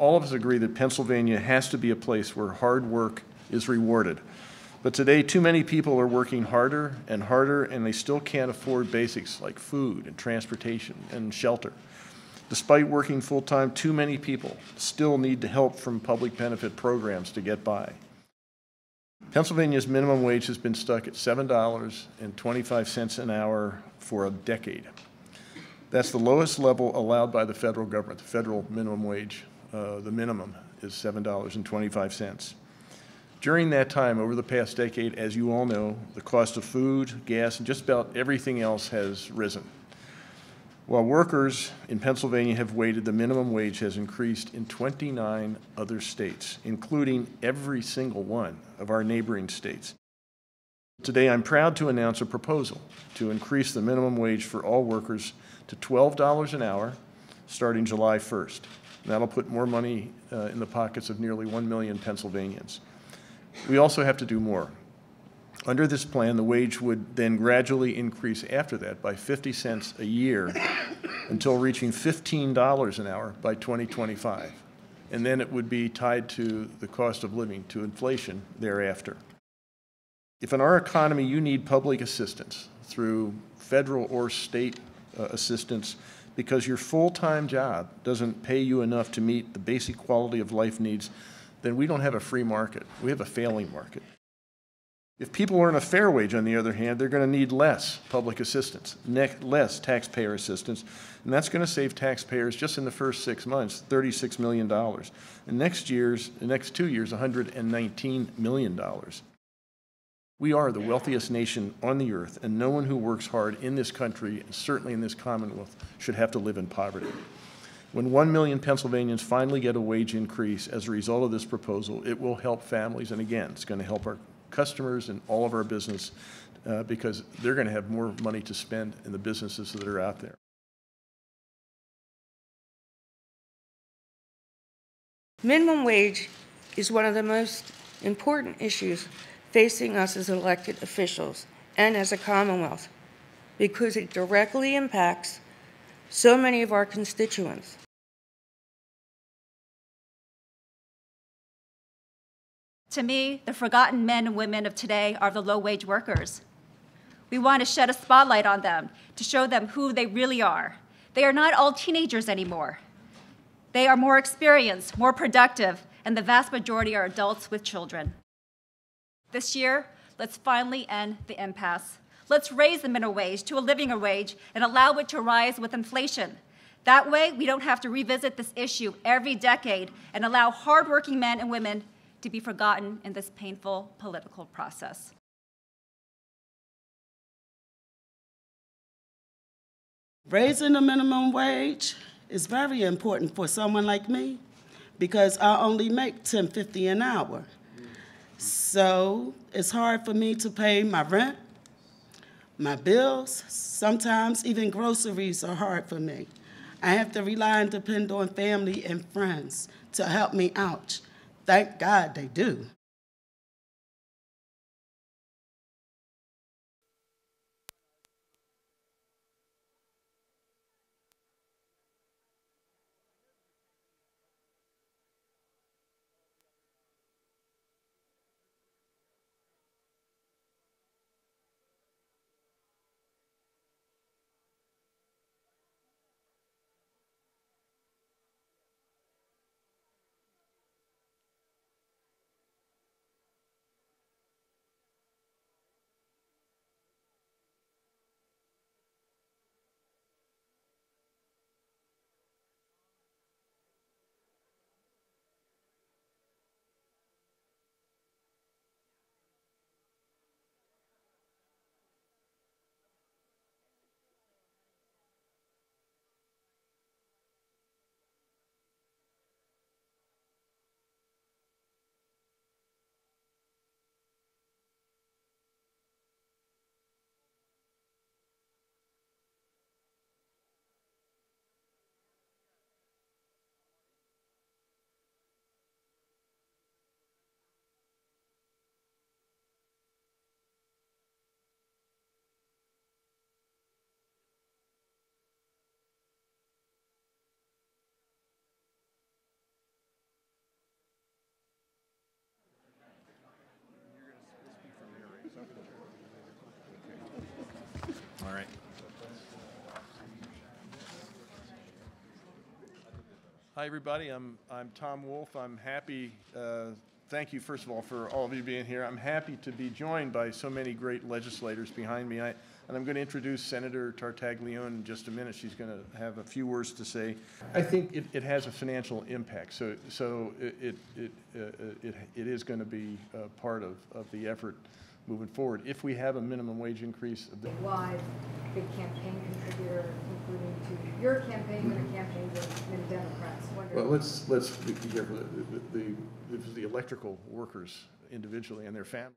All of us agree that Pennsylvania has to be a place where hard work is rewarded. But today, too many people are working harder, and they still can't afford basics like food and transportation and shelter. Despite working full-time, too many people still need help from public benefit programs to get by. Pennsylvania's minimum wage has been stuck at $7.25 an hour for a decade. That's the lowest level allowed by the federal government, the federal minimum wage. The minimum is $7.25. During that time, over the past decade, as you all know, the cost of food, gas, and just about everything else has risen. While workers in Pennsylvania have waited, the minimum wage has increased in 29 other states, including every single one of our neighboring states. Today, I'm proud to announce a proposal to increase the minimum wage for all workers to $12 an hour starting July 1st. That'll put more money in the pockets of nearly 1 million Pennsylvanians. We also have to do more. Under this plan, the wage would then gradually increase after that by 50 cents a year until reaching $15 an hour by 2025. And then it would be tied to the cost of living, to inflation thereafter. If in our economy you need public assistance through federal or state assistance because your full-time job doesn't pay you enough to meet the basic quality of life needs, then we don't have a free market. We have a failing market. If people earn a fair wage, on the other hand, they're going to need less public assistance, less taxpayer assistance, and that's going to save taxpayers just in the first 6 months $36 million. And the next 2 years, $119 million. We are the wealthiest nation on the earth, and no one who works hard in this country, and certainly in this Commonwealth, should have to live in poverty. When 1 million Pennsylvanians finally get a wage increase as a result of this proposal, it will help families, and again, it's going to help our customers and all of our business because they're going to have more money to spend in the businesses that are out there. Minimum wage is one of the most important issues facing us as elected officials and as a Commonwealth because it directly impacts so many of our constituents. To me, the forgotten men and women of today are the low-wage workers. We want to shed a spotlight on them to show them who they really are. They are not all teenagers anymore. They are more experienced, more productive, and the vast majority are adults with children. This year, let's finally end the impasse. Let's raise the minimum wage to a living wage and allow it to rise with inflation. That way, we don't have to revisit this issue every decade and allow hardworking men and women to be forgotten in this painful political process. Raising the minimum wage is very important for someone like me because I only make $10.50 an hour. So it's hard for me to pay my rent, my bills. Sometimes even groceries are hard for me. I have to rely and depend on family and friends to help me out. Thank God they do. Hi, everybody. I'm Tom Wolf. I'm happy. Thank you, first of all, for all of you being here. I'm happy to be joined by so many great legislators behind me. And I'm going to introduce Senator Tartaglione in just a minute. She's going to have a few words to say. I think it has a financial impact. So it is going to be part of the effort moving forward. If we have a minimum wage increase. Live, big campaign contributor, including to your campaign and the campaigns of many Democrats. Well, let's be careful. It was the electrical workers individually and their families.